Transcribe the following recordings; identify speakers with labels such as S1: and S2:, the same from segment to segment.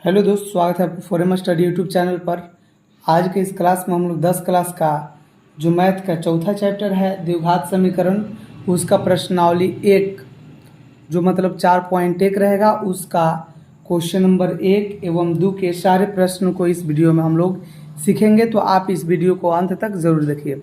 S1: Hello दोस्त, स्वागत है आपको फॉरेमर स्टडी यूट्यूब चैनल पर। आज के इस क्लास में हम लोग 10 क्लास का जो मैथ का चौथा चैप्टर है द्विघात समीकरण, उसका प्रश्नावली 1 जो मतलब 4.1 रहेगा, उसका क्वेश्चन नंबर 1 एवं 2 के सारे प्रश्न को इस वीडियो में हम लोग सीखेंगे। तो आप इस वीडियो को अंत तक ज़रूर देखिए।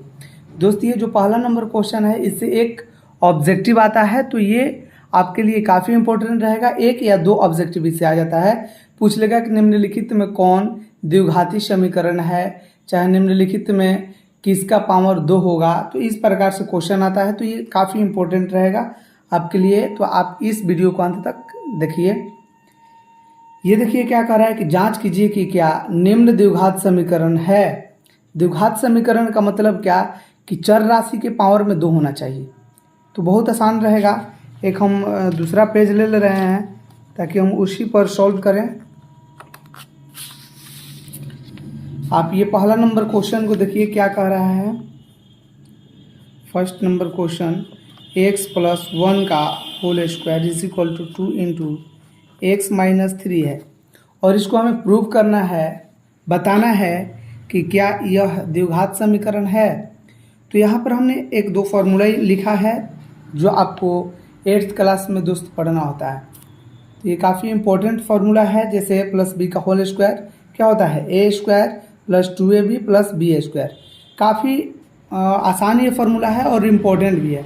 S1: दोस्त, ये जो पहला नंबर क्वेश्चन है इससे एक ऑब्जेक्टिव आता है, तो ये आपके लिए काफ़ी इंपॉर्टेंट रहेगा। एक या दो ऑब्जेक्टिव इससे आ जाता है। पूछ लेगा कि निम्नलिखित में कौन द्विघाती समीकरण है, चाहे निम्नलिखित में किसका पावर 2 होगा। तो इस प्रकार से क्वेश्चन आता है, तो ये काफ़ी इंपॉर्टेंट रहेगा आपके लिए। तो आप इस वीडियो को अंत तक देखिए। ये देखिए क्या कह रहा है कि जांच कीजिए कि क्या निम्न द्विघात समीकरण है। द्विघात समीकरण का मतलब क्या कि चर राशि के पावर में 2 होना चाहिए। तो बहुत आसान रहेगा। एक हम दूसरा पेज ले रहे हैं ताकि हम उसी पर सॉल्व करें। आप ये पहला नंबर क्वेश्चन को देखिए क्या कह रहा है। फर्स्ट नंबर क्वेश्चन, x + 1 का whole square is equal to 2 into x minus 3 है, और इसको हमें प्रूव करना है, बताना है कि क्या यह द्विघात समीकरण है। तो यहाँ पर हमने एक दो फार्मूला लिखा है जो आपको 8th क्लास में दोस्त पढ़ना होता है। तो ये काफ़ी इंपॉर्टेंट फार्मूला है। जैसे +b का होल स्क्वायर क्या होता है, a² + 2ab + b²। काफ़ी आसान ये फार्मूला है और इम्पोर्टेंट भी है।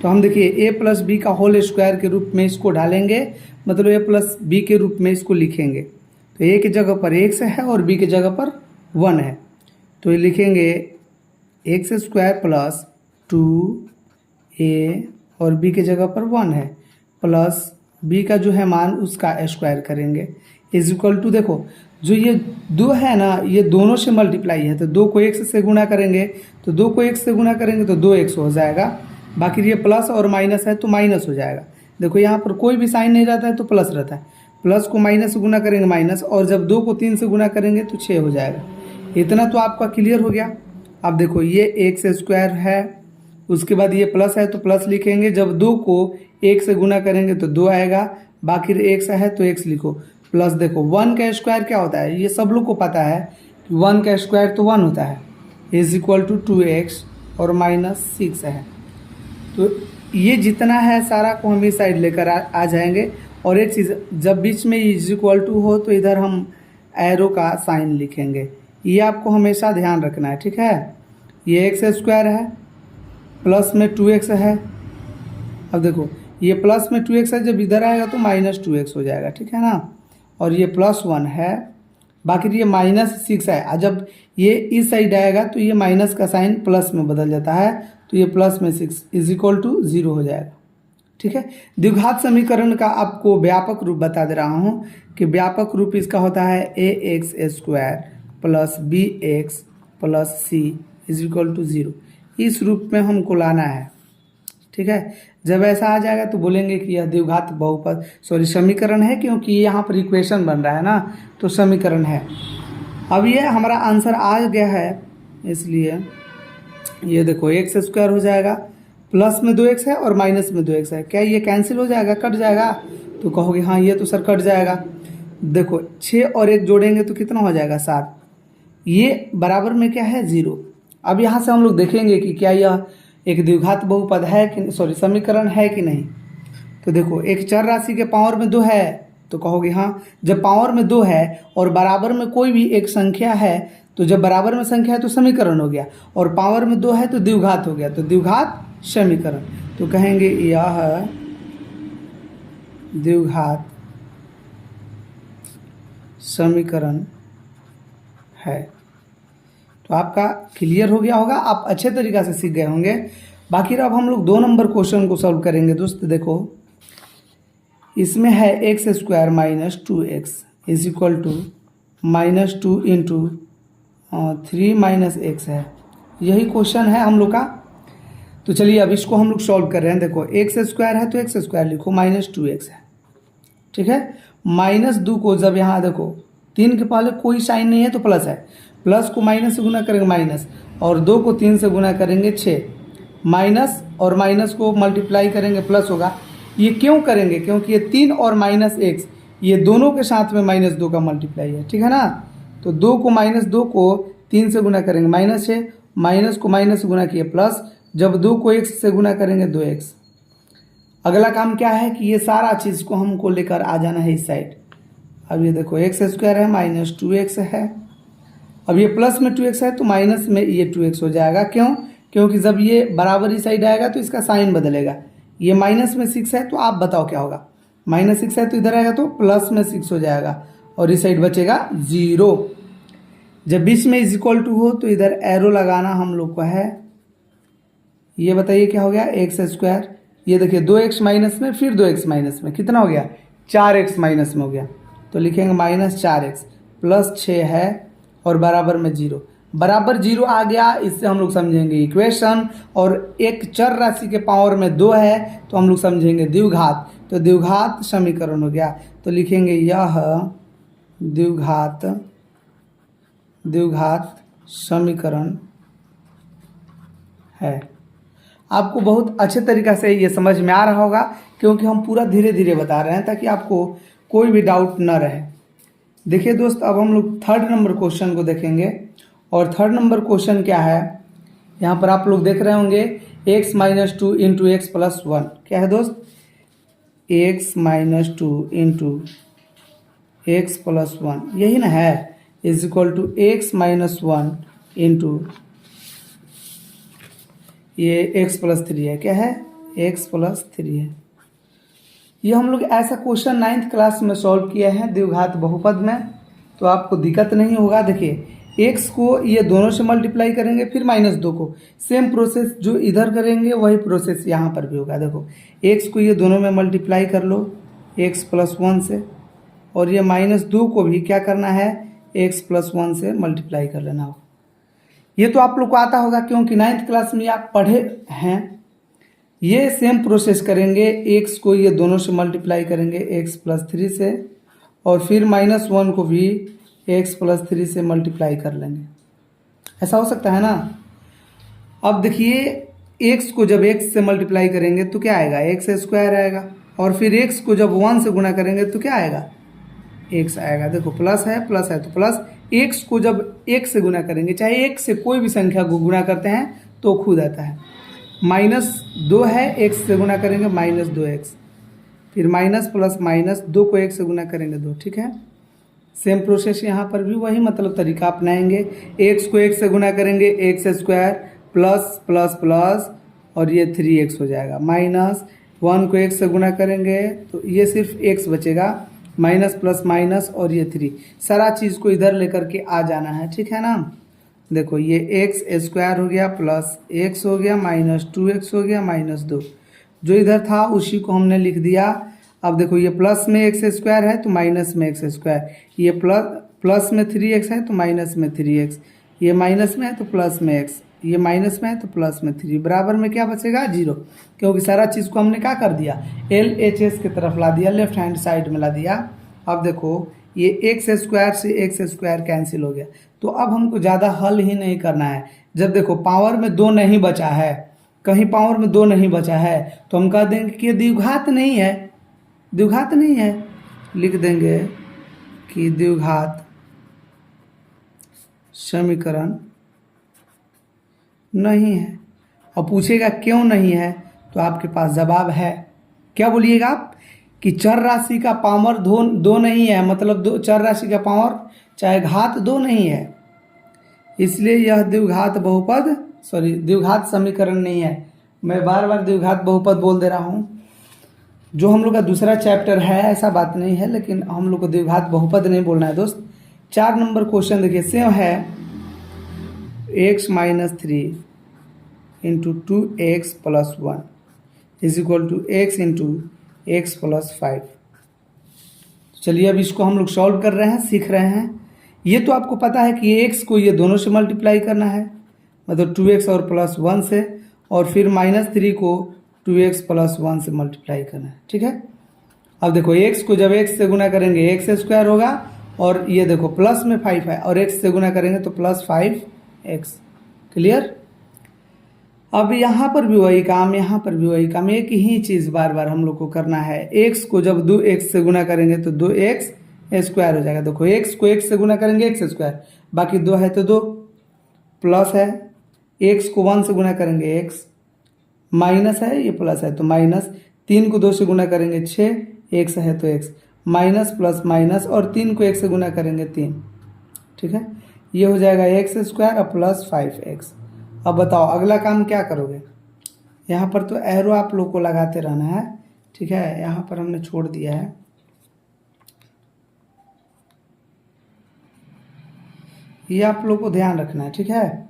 S1: तो हम देखिए a + b का होल स्क्वायर के रूप में इसको डालेंगे, मतलब a + b के रूप में इसको लिखेंगे। तो a की जगह पर x है और b की जगह पर 1 है। तो ये लिखेंगे x² + 2a और b की जगह पर 1 है, प्लस b का जो है मान उसका स्क्वायर करेंगे इज इक्वल टू, देखो जो ये 2 है ना, ये दोनों से मल्टीप्लाई है। तो 2 को x से गुणा करेंगे, तो 2 को x से गुणा करेंगे तो 2x हो जाएगा। बाकी ये प्लस और माइनस है तो माइनस हो जाएगा। देखो यहाँ पर कोई भी साइन नहीं रहता है तो प्लस रहता है। प्लस को माइनस से गुणा करेंगे माइनस, और जब 2 को 3 से गुणा करेंगे तो 6 हो जाएगा। इतना तो आपका क्लियर हो गया। अब देखो ये x² है, उसके बाद ये प्लस है तो प्लस लिखेंगे। जब 2 को 1 से गुणा करेंगे तो 2 आएगा, बाकी x है तो x लिखो। प्लस देखो 1 का स्क्वायर क्या होता है, ये सब लोग को पता है कि 1 का स्क्वायर तो 1 होता है, इज इक्वल टू 2x और -6 है। तो ये जितना है सारा को हम इस साइड लेकर आ जाएंगे। और एक चीज़, जब बीच में इज इक्वल टू हो तो इधर हम एरो का साइन लिखेंगे। ये आपको हमेशा ध्यान रखना है, ठीक है। ये x² है, प्लस में 2x है। अब देखो ये प्लस में 2x है, जब इधर आएगा तो -2x हो जाएगा, ठीक है ना। और ये +1 है, बाकी ये -6 है। और जब ये इस साइड आएगा तो ये माइनस का साइन प्लस में बदल जाता है, तो ये प्लस में 6 इज इक्वल टू 0 हो जाएगा, ठीक है। द्विघात समीकरण का आपको व्यापक रूप बता दे रहा हूँ कि व्यापक रूप इसका होता है ax² + bx + c is equal to 0। इस रूप में हमको लाना है, ठीक है। जब ऐसा आ जाएगा तो बोलेंगे कि यह द्विघात बहुपद समीकरण है, क्योंकि यहाँ पर इक्वेशन बन रहा है ना, तो समीकरण है। अब ये हमारा आंसर आ गया है, इसलिए ये देखो x² हो जाएगा, प्लस में 2x है और माइनस में 2x है। क्या ये कैंसिल हो जाएगा, कट जाएगा? तो कहोगे हाँ ये तो सर कट जाएगा। देखो 6 और 1 जोड़ेंगे तो कितना हो जाएगा, 7। ये बराबर में क्या है, 0। अब यहाँ से हम लोग देखेंगे कि क्या यह एक द्विघात बहुपद है कि समीकरण है कि नहीं। तो देखो एक चर राशि के पावर में 2 है, तो कहोगे हाँ। जब पावर में 2 है और बराबर में कोई भी एक संख्या है, तो जब बराबर में संख्या है तो समीकरण हो गया, और पावर में 2 है तो द्विघात हो गया, तो द्विघात समीकरण। तो कहेंगे यह द्विघात समीकरण है। तो आपका क्लियर हो गया होगा, आप अच्छे तरीक़ा से सीख गए होंगे। बाकी अब हम लोग 2 नंबर क्वेश्चन को सॉल्व करेंगे। दोस्त देखो इसमें है x² - 2x is equal to -2 into 3 - x है। यही क्वेश्चन है हम लोग का। तो चलिए अब इसको हम लोग सॉल्व कर रहे हैं। देखो x² है तो x² लिखो, -2x है, ठीक है। -2 को जब यहाँ देखो 3 के पहले कोई साइन नहीं है तो प्लस है, प्लस को माइनस से गुना करेंगे माइनस, और 2 को 3 से गुना करेंगे 6, माइनस और माइनस को मल्टीप्लाई करेंगे प्लस होगा। ये क्यों करेंगे, क्योंकि ये 3 और -x ये दोनों के साथ में -2 का मल्टीप्लाई है, ठीक है ना। तो 2 को -2 को 3 से गुना करेंगे -6, माइनस को माइनस से गुना किए प्लस, जब 2 को 1 से गुना करेंगे 2x। अगला काम क्या है कि ये सारा चीज़ को हमको लेकर आ जाना है इस साइड। अब ये देखो x² है -2x है, अब ये प्लस में 2x है तो माइनस में ये 2x हो जाएगा। क्यों? क्योंकि जब ये बराबर इस साइड आएगा तो इसका साइन बदलेगा। ये माइनस में 6 है तो आप बताओ क्या होगा। -6 है तो इधर आएगा तो प्लस में 6 हो जाएगा और इस साइड बचेगा 0। जब बीच में = हो तो इधर एरो लगाना हम लोग को है। ये बताइए क्या हो गया, x²। ये देखिए 2x माइनस में फिर 2x माइनस में कितना हो गया, 4x माइनस में हो गया। तो लिखेंगे -4x प्लस 6 है और बराबर में 0। बराबर 0 आ गया, इससे हम लोग समझेंगे इक्वेशन। और एक चर राशि के पावर में 2 है तो हम लोग समझेंगे द्विघात। तो द्विघात समीकरण हो गया। तो लिखेंगे यह द्विघात समीकरण है। आपको बहुत अच्छे तरीक़ा से ये समझ में आ रहा होगा क्योंकि हम पूरा धीरे धीरे बता रहे हैं ताकि आपको कोई भी डाउट न रहे। देखिए दोस्त, अब हम लोग 3rd नंबर क्वेश्चन को देखेंगे। और 3rd नंबर क्वेश्चन क्या है, यहाँ पर आप लोग देख रहे होंगे x - 2 × x + 1। क्या है दोस्त, x - 2 × x + 1, यही ना है, = x - 1 × ये x + 3 है। क्या है, x + 3 है। ये हम लोग ऐसा क्वेश्चन 9th क्लास में सॉल्व किए हैं द्विघात बहुपद में, तो आपको दिक्कत नहीं होगा। देखिए x को ये दोनों से मल्टीप्लाई करेंगे फिर -2 को, सेम प्रोसेस जो इधर करेंगे वही प्रोसेस यहाँ पर भी होगा। देखो x को ये दोनों में मल्टीप्लाई कर लो x + 1 से, और ये -2 को भी क्या करना है, x + 1 से मल्टीप्लाई कर लेना हो। ये तो आप लोग को आता होगा क्योंकि 9th क्लास में आप पढ़े हैं। ये सेम प्रोसेस करेंगे, x को ये दोनों से मल्टीप्लाई करेंगे x + 3 से, और फिर -1 को भी x + 3 से मल्टीप्लाई कर लेंगे। ऐसा हो सकता है ना। अब देखिए x को जब x से मल्टीप्लाई करेंगे तो क्या आएगा, x² आएगा, और फिर x को जब 1 से गुना करेंगे तो क्या आएगा, x आएगा। देखो प्लस है तो प्लस, x को जब 1 से गुना करेंगे, चाहे 1 से कोई भी संख्या को गुना करते हैं तो खुद आता है। -2 है, x से गुना करेंगे -2x, फिर माइनस प्लस माइनस 2 को 1 से गुना करेंगे 2, ठीक है। सेम प्रोसेस यहाँ पर भी वही मतलब तरीका अपनाएंगे। x को 1 से गुना करेंगे x² प्लस प्लस प्लस, और ये 3x हो जाएगा। -1 को 1 से गुना करेंगे तो ये सिर्फ x बचेगा, माइनस प्लस माइनस और ये 3, सारा चीज़ को इधर लेकर के आ जाना है, ठीक है ना। देखो ये x² हो गया प्लस x हो गया -2x हो गया -2, जो इधर था उसी को हमने लिख दिया। अब देखो ये प्लस में x² है तो माइनस में x², ये प्लस में 3x है तो माइनस में 3x, ये माइनस में है तो प्लस में x, ये माइनस में है तो प्लस में 3, बराबर में क्या बचेगा 0, क्योंकि सारा चीज़ को हमने क्या कर दिया, LHS की तरफ ला दिया, लेफ्ट हैंड साइड में ला दिया। अब देखो ये x² से x² कैंसिल हो गया, तो अब हमको ज़्यादा हल ही नहीं करना है। जब देखो पावर में 2 नहीं बचा है, कहीं पावर में 2 नहीं बचा है तो हम कह देंगे कि द्विघात नहीं है, द्विघात नहीं है, लिख देंगे कि द्विघात समीकरण नहीं है। और पूछेगा क्यों नहीं है तो आपके पास जवाब है। क्या बोलिएगा आप कि चर राशि का पावर 2 नहीं है, मतलब चर राशि का पावर चाहे घात 2 नहीं है, इसलिए यह द्विघात बहुपद द्विघात समीकरण नहीं है। मैं बार बार द्विघात बहुपद बोल दे रहा हूँ, जो हम लोग का दूसरा चैप्टर है, ऐसा बात नहीं है, लेकिन हम लोग को द्विघात बहुपद नहीं बोलना है दोस्त। 4 नंबर क्वेश्चन देखिए, सेम है, x - 3 × 2x + 1 = x × x + 5। चलिए अब इसको हम लोग सॉल्व कर रहे हैं, सीख रहे हैं। ये तो आपको पता है कि x को ये दोनों से मल्टीप्लाई करना है, मतलब 2x और +1 से, और फिर -3 को 2x + 1 से मल्टीप्लाई करना है, ठीक है। अब देखो x को जब x से गुना करेंगे x² होगा, और ये देखो प्लस में 5 है और x से गुना करेंगे तो +5x, क्लियर। अब यहाँ पर भी वही काम, यहाँ पर भी वही काम, एक ही चीज़ बार बार हम लोग को करना है। एक्स को जब 2x से गुना करेंगे तो 2x स्क्वायर हो जाएगा। देखो एक्स को x से गुना करेंगे x स्क्वायर, बाकी 2 है तो 2 प्लस है, एक्स को 1 से गुना करेंगे x, माइनस है ये प्लस है तो माइनस, 3 को 2 से गुना करेंगे 6, x है तो x, माइनस प्लस माइनस, और 3 को 1 से गुना करेंगे 3। ठीक है, ये हो जाएगा एक्स स्क्वायर और प्लस 5x। अब बताओ अगला काम क्या करोगे। यहाँ पर तो एरो आप लोग को लगाते रहना है। ठीक है, यहाँ पर हमने छोड़ दिया है। ये आप लोग को ध्यान रखना है। ठीक है,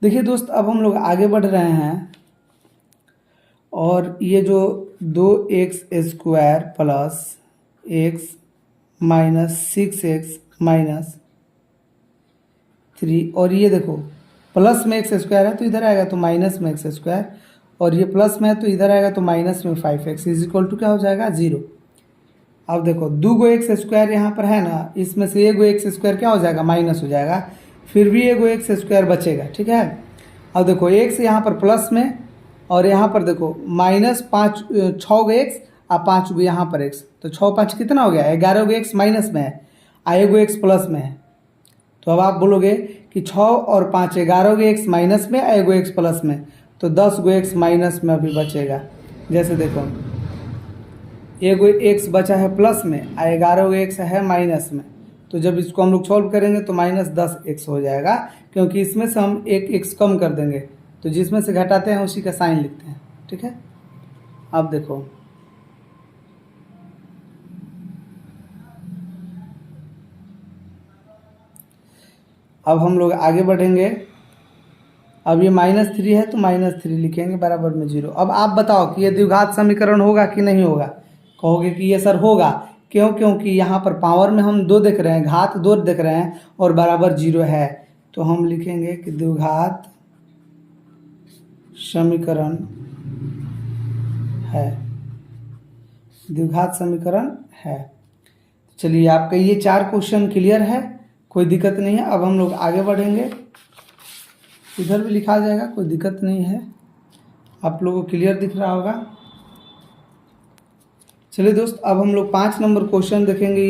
S1: देखिए दोस्त, अब हम लोग आगे बढ़ रहे हैं और ये जो 2x square plus x minus 6x minus 3, और ये देखो प्लस में एक्स स्क्वायर है तो इधर आएगा तो माइनस में एक्स स्क्वायर, और ये प्लस में है तो इधर आएगा तो माइनस में 5x इज इक्वल टू क्या हो जाएगा 0। अब देखो 2 गो एक्स स्क्वायर यहाँ पर है ना, इसमें से 1 गो एक्स स्क्वायर क्या हो जाएगा माइनस हो जाएगा, फिर भी 1 गो एक्स स्क्वायर बचेगा। ठीक है, अब देखो एक्स यहाँ पर प्लस में, और यहाँ पर देखो माइनस 6 गो एक्स और 5 गो यहाँ पर एक्स, तो 6 5 कितना हो गया 11 गो एक्स माइनस में है, 1 गो एक्स प्लस में है। तो अब आप बोलोगे कि 6 और 5 11 गो एक्स माइनस में, 1 गो एक्स प्लस में, तो 10 गो एक्स माइनस में अभी बचेगा। जैसे देखो 1 गो एक्स बचा है प्लस में, 11 गो एक्स है माइनस में, तो जब इसको हम लोग सॉल्व करेंगे तो माइनस 10x हो जाएगा, क्योंकि इसमें से हम एक x कम कर देंगे, तो जिसमें से घटाते हैं उसी का साइन लिखते हैं। ठीक है, अब देखो अब हम लोग आगे बढ़ेंगे। अब ये -3 है तो -3 लिखेंगे बराबर में 0। अब आप बताओ कि ये द्विघात समीकरण होगा कि नहीं होगा। कहोगे कि ये सर होगा, क्यों? क्योंकि यहाँ पर पावर में हम 2 देख रहे हैं, घात 2 देख रहे हैं और बराबर 0 है, तो हम लिखेंगे कि द्विघात समीकरण है, द्विघात समीकरण है। चलिए आपका ये 4 क्वेश्चन क्लियर है, कोई दिक्कत नहीं है। अब हम लोग आगे बढ़ेंगे, इधर भी लिखा जाएगा, कोई दिक्कत नहीं है, आप लोगों को क्लियर दिख रहा होगा। चलिए दोस्त, अब हम लोग 5 नंबर क्वेश्चन देखेंगे।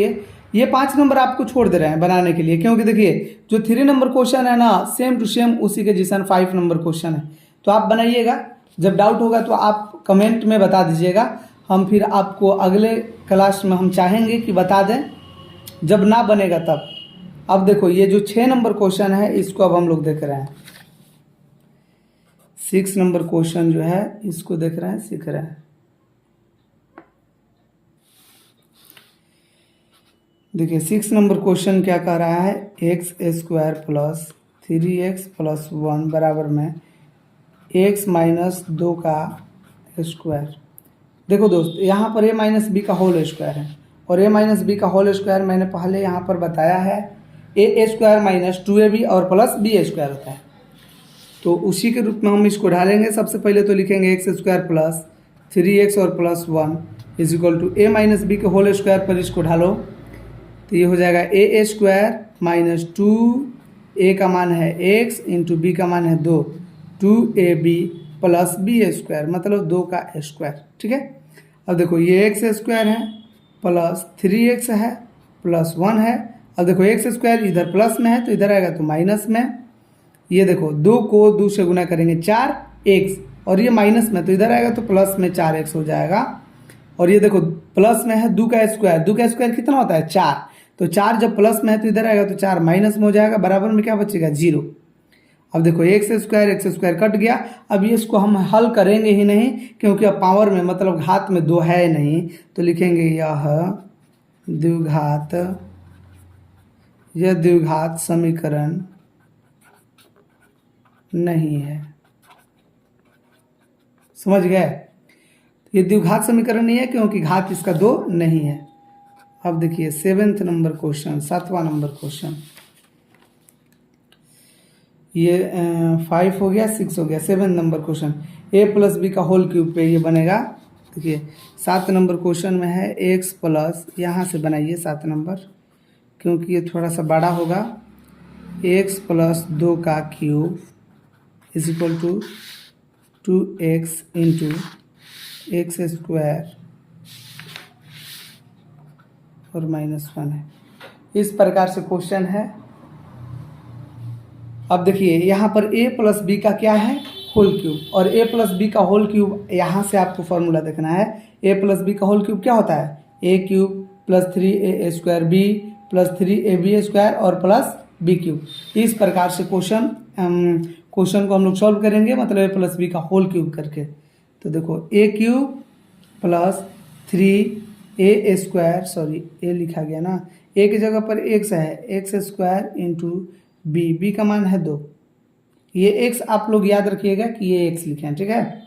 S1: ये 5 नंबर आपको छोड़ दे रहे हैं बनाने के लिए, क्योंकि देखिए जो 3 नंबर क्वेश्चन है ना, सेम टू सेम उसी के जैसा 5 नंबर क्वेश्चन है, तो आप बनाइएगा। जब डाउट होगा तो आप कमेंट में बता दीजिएगा, हम फिर आपको अगले क्लास में हम चाहेंगे कि बता दें, जब ना बनेगा तब। अब देखो ये जो 6 नंबर क्वेश्चन है इसको अब हम लोग देख रहे हैं। 6 नंबर क्वेश्चन जो है इसको देख रहे हैं, सीख रहे हैं। देखिए 6 नंबर क्वेश्चन क्या कह रहा है, x square plus 3x plus 1 बराबर में x माइनस 2 का स्क्वायर। देखो दोस्त, यहाँ पर a माइनस बी का होल स्क्वायर है, और a माइनस बी का होल स्क्वायर मैंने पहले यहाँ पर बताया है, a स्क्वायर माइनस 2ab और प्लस b स्क्वायर होता है, तो उसी के रूप में हम इसको ढालेंगे। सबसे पहले तो लिखेंगे एक्स स्क्वायर प्लस 3x और plus 1 is equal to a minus b के होल स्क्वायर पर इसको ढालो, तो ये हो जाएगा a स्क्वायर माइनस 2a का मान है x इंटू बी का मान है 2, 2ab प्लस बी स्क्वायर मतलब 2 का स्क्वायर। ठीक है, अब देखो ये एक्स स्क्वायर है प्लस 3x है प्लस 1 है। अब देखो एक्स स्क्वायर इधर प्लस में है तो इधर आएगा तो माइनस में। ये देखो 2 को 2 से गुना करेंगे 4x, और ये माइनस में तो इधर आएगा तो प्लस में 4x हो जाएगा। और ये देखो प्लस में है 2 का स्क्वायर कितना होता है 4, तो 4 जब प्लस में है तो इधर आएगा तो 4 माइनस में हो जाएगा, बराबर में क्या बचेगा 0। अब देखो एक्स स्क्वायर कट गया। अब ये इसको हम हल करेंगे ही नहीं, क्योंकि अब पावर में मतलब घात में 2 है नहीं, तो लिखेंगे यह द्विघात समीकरण नहीं है। समझ गए, ये द्विघात समीकरण नहीं है क्योंकि घात इसका 2 नहीं है। अब देखिए 7th नंबर क्वेश्चन, 7वां नंबर क्वेश्चन, ये 5 हो गया, 6 हो गया, 7 number question a plus b का होल क्यूब पे ये बनेगा। देखिए 7 नंबर क्वेश्चन में है x प्लस, यहाँ से बनाइए 7 नंबर क्योंकि ये थोड़ा सा बड़ा होगा, एक्स प्लस 2 का cube is equal to 2x into x square और -1 है। इस प्रकार से क्वेश्चन है। अब देखिए यहाँ पर a प्लस बी का क्या है, होल क्यूब, और a प्लस बी का होल क्यूब, यहाँ से आपको फॉर्मूला देखना है। a प्लस बी का होल क्यूब क्या होता है, a cube plus 3a square b plus 3ab square और प्लस b क्यूब। इस प्रकार से क्वेश्चन को हम लोग सॉल्व करेंगे, मतलब a प्लस बी का होल क्यूब करके। तो देखो a cube plus 3a square, sorry a लिखा गया ना, a की जगह पर x है, एक्स स्क्वायर इंटू b का मान है 2। ये x आप लोग याद रखिएगा कि ये x लिखे हैं, ठीक है।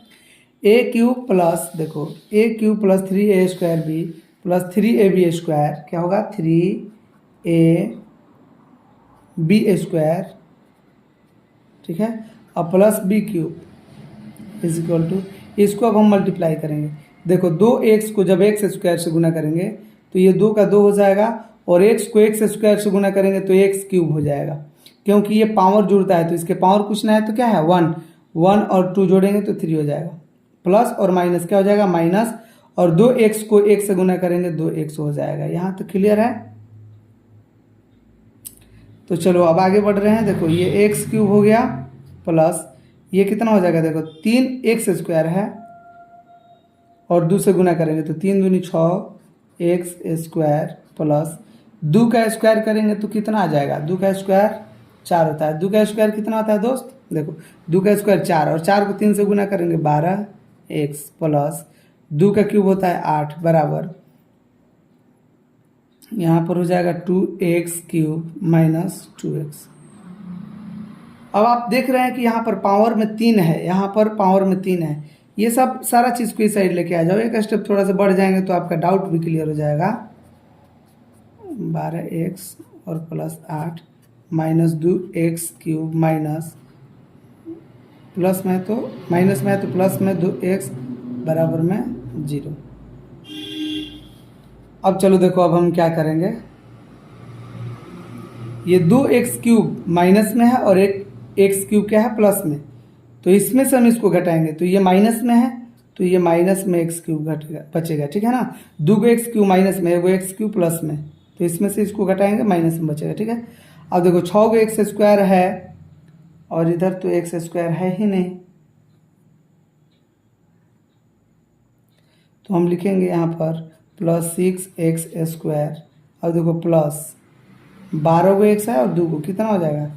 S1: a क्यूब प्लस, देखो a cube plus 3a square b plus 3ab square क्या होगा, 3ab स्क्वायर, ठीक है, और plus b cube is equal to, इसको अब हम मल्टीप्लाई करेंगे। देखो 2x को जब x स्क्वायर से गुना करेंगे तो ये 2 का 2 हो जाएगा, और x को x स्क्वायर से गुना करेंगे तो x क्यूब हो जाएगा, क्योंकि ये पावर जुड़ता है तो इसके पावर पूछना है तो क्या है 1, 1 और 2 जोड़ेंगे तो 3 हो जाएगा, प्लस और माइनस क्या हो जाएगा माइनस, और 2x को 1 से गुना करेंगे 2x हो जाएगा। यहाँ तो क्लियर है। तो चलो अब आगे बढ़ रहे हैं। देखो ये x क्यूब हो गया प्लस ये कितना हो जाएगा, देखो 3x स्क्वायर है और 2 से गुना करेंगे तो 3 दूनी 6x स्क्वायर प्लस 2 का स्क्वायर करेंगे तो कितना आ जाएगा, 2 का स्क्वायर 4 होता है। 2 का स्क्वायर कितना होता है दोस्त, देखो 2 का स्क्वायर 4 और 4 को 3 से गुना करेंगे 12x प्लस 2 का क्यूब होता है 8 बराबर, यहाँ पर हो जाएगा 2x क्यूब माइनस 2x। अब आप देख रहे हैं कि यहाँ पर पावर में 3 है, यहाँ पर पावर में 3 है। ये सब सारा चीज़ को इस साइड लेके आ जाओ, एक स्टेप थोड़ा सा बढ़ जाएंगे तो आपका डाउट भी क्लियर हो जाएगा। 12x और plus 8 minus 2x cube minus, plus में तो माइनस में है तो प्लस में 2x बराबर में 0। अब चलो देखो अब हम क्या करेंगे, ये 2x क्यूब माइनस में है और एक x क्यूब क्या है प्लस में, तो इसमें से हम इसको घटाएंगे तो ये माइनस में है तो ये माइनस में x क्यूब घटेगा बचेगा, ठीक है ना। 2 x क्यूब माइनस में, एगो x क्यूब प्लस में, तो इसमें से इसको घटाएंगे माइनस में बचेगा, ठीक है। अब देखो 6 x स्क्वायर है और इधर तो x स्क्वायर है ही नहीं, तो हम लिखेंगे यहाँ पर प्लस 6x स्क्वायर। अब देखो प्लस 12 x है और 2 को कितना हो जाएगा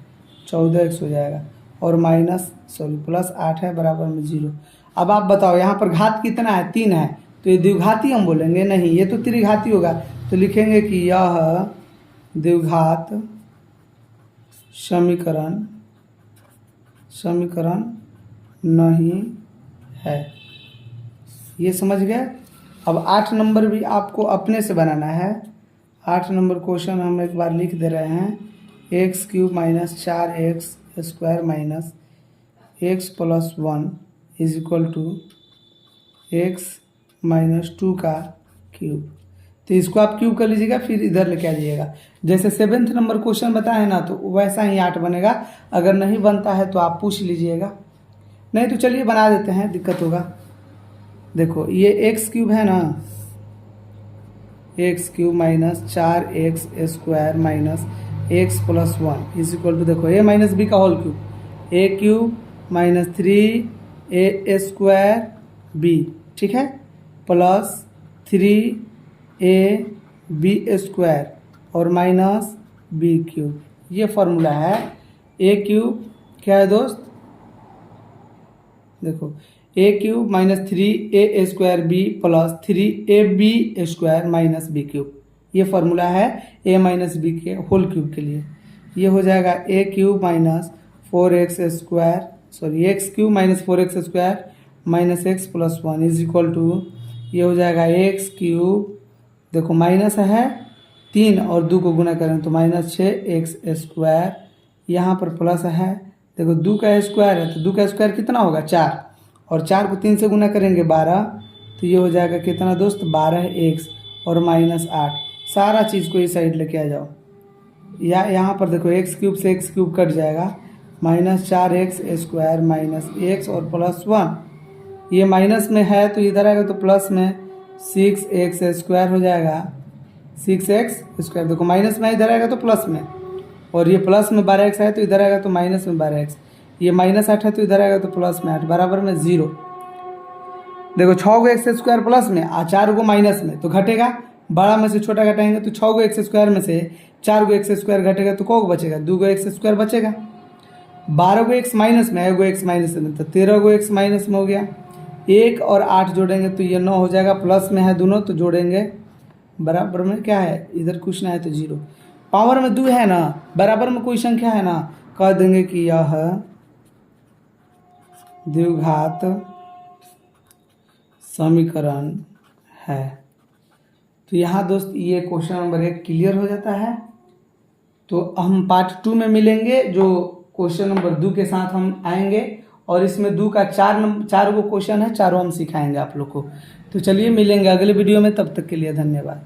S1: 14x हो जाएगा, और माइनस सॉरी प्लस 8 है बराबर में 0। अब आप बताओ यहाँ पर घात कितना है, 3 है, तो ये द्विघाती हम बोलेंगे नहीं, ये तो त्रिघाती होगा, तो लिखेंगे कि यह द्विघात समीकरण नहीं है। ये समझ गए। अब 8 नंबर भी आपको अपने से बनाना है। 8 नंबर क्वेश्चन हम एक बार लिख दे रहे हैं, x cube minus 4x square minus x plus 1 is equal to x minus 2 का क्यूब। तो इसको आप क्यूब कर लीजिएगा, फिर इधर लेके आ जाइएगा। जैसे 7th नंबर क्वेश्चन बताए ना तो वैसा ही 8 बनेगा। अगर नहीं बनता है तो आप पूछ लीजिएगा, नहीं तो चलिए बना देते हैं, दिक्कत होगा। देखो ये x क्यूब है ना, x cube minus 4x square minus x plus 1 is equal to, देखो a माइनस बी का whole cube, a cube minus 3a square b, ठीक है, प्लस 3ab स्क्वायर और माइनस b क्यूब। ये फॉर्मूला है। a cube क्या है दोस्त, देखो a cube minus 3a square b plus 3ab square minus b cube. ये फार्मूला है a माइनस b के होल क्यूब के लिए। ये हो जाएगा a cube minus 4x square, sorry x cube minus 4x square minus x plus 1 is equal to, ये हो जाएगा x क्यूब, देखो माइनस है 3 और 2 को गुना करें तो माइनस 6x स्क्वायर, यहाँ पर प्लस है, देखो 2 का स्क्वायर है तो 2 का स्क्वायर कितना होगा 4, और 4 को 3 से गुना करेंगे 12, तो ये हो जाएगा कितना दोस्त 12x और माइनस 8। सारा चीज़ को इस साइड लेके आ जाओ, या यहाँ पर देखो एक्स क्यूब से एक्स क्यूब कट जाएगा, -4x² माइनस एक्स और +1, ये माइनस में है तो इधर आएगा तो प्लस में 6x² हो जाएगा, 6x²। देखो माइनस में इधर आएगा तो प्लस में, और ये प्लस में 12x है तो इधर आएगा तो माइनस में 12x, ये -8 है तो इधर आएगा तो प्लस में 8 बराबर में 0। देखो 6 को x² प्लस में और 4 को माइनस में तो घटेगा, बड़ा में से छोटा घटाएंगे तो 6 को x² में से 4 को x² घटेगा तो को बचेगा, 2 को x² बचेगा। 12 को x माइनस में, 1 को x माइनस में तो 13 को x माइनस में हो गया। 1 और 8 जोड़ेंगे तो ये 9 हो जाएगा, प्लस में है दोनों तो जोड़ेंगे, बराबर में क्या है, इधर कुछ ना है तो 0। पावर में 2 है ना, बराबर में कोई संख्या है ना, कह देंगे कि यह द्विघात समीकरण है। तो यहाँ दोस्त ये क्वेश्चन नंबर 1 क्लियर हो जाता है। तो हम पार्ट 2 में मिलेंगे, जो क्वेश्चन नंबर 2 के साथ हम आएंगे, और इसमें 2 का 4 गो क्वेश्चन है, चारों हम सिखाएंगे आप लोग को। तो चलिए मिलेंगे अगले वीडियो में, तब तक के लिए धन्यवाद।